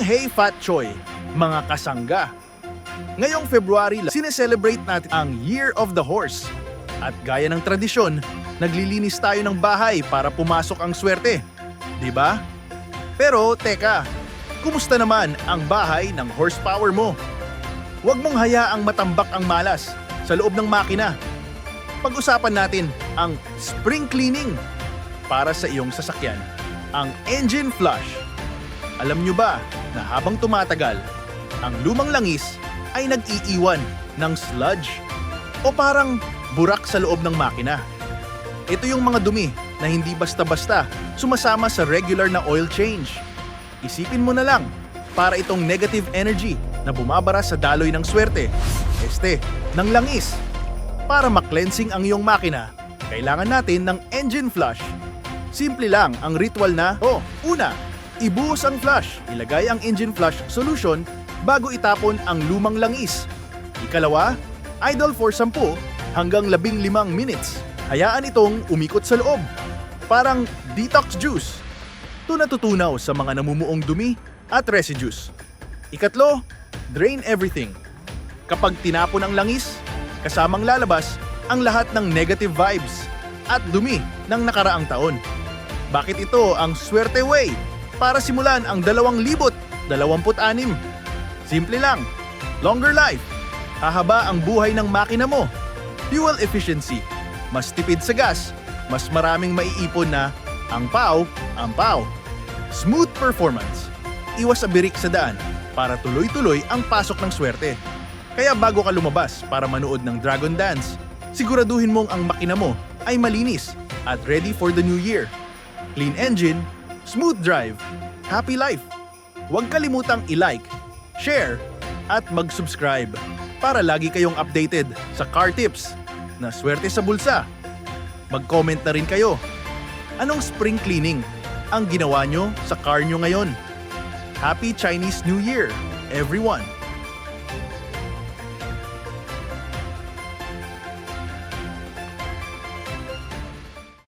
Hey Fat Choy, mga kasangga. Ngayong February, sineselebrate natin ang Year of the Horse. At gaya ng tradisyon, naglilinis tayo ng bahay para pumasok ang swerte. Di ba? Pero teka, kumusta naman ang bahay ng horsepower mo? Huwag mong hayaang matambak ang malas sa loob ng makina. Pag-usapan natin ang spring cleaning para sa iyong sasakyan, ang engine flush. Alam nyo ba na habang tumatagal, ang lumang langis ay nag-iiwan ng sludge o parang burak sa loob ng makina. Ito yung mga dumi na hindi basta-basta sumasama sa regular na oil change. Isipin mo na lang, para itong negative energy na bumabara sa daloy ng swerte, ng langis. Para ma-cleansing ang iyong makina, kailangan natin ng engine flush. Simple lang ang ritual na, una, ibuhos ang flush. Ilagay ang engine flush solution bago itapon ang lumang langis. Ikalawa, idle for 10 hanggang 15 minutes. Hayaan itong umikot sa loob. Parang detox juice. Ito natutunaw sa mga namumuong dumi at residues. Ikatlo, drain everything. Kapag tinapon ang langis, kasamang lalabas ang lahat ng negative vibes at dumi ng nakaraang taon. Bakit ito ang swerte way para simulan ang 2026? Simple lang, longer life. Hahaba ang buhay ng makina mo. Fuel efficiency. Mas tipid sa gas, mas maraming maiipon na ampaw. Smooth performance. Iwas sa birik sa daan para tuloy-tuloy ang pasok ng swerte. Kaya bago ka lumabas para manood ng Dragon Dance, siguraduhin mong ang makina mo ay malinis at ready for the new year. Clean engine, smooth drive, happy life. Huwag kalimutang i-like, share, at mag-subscribe para lagi kayong updated sa car tips na swerte sa bulsa. Mag-comment na rin kayo. Anong spring cleaning ang ginawa nyo sa car nyo ngayon? Happy Chinese New Year, everyone!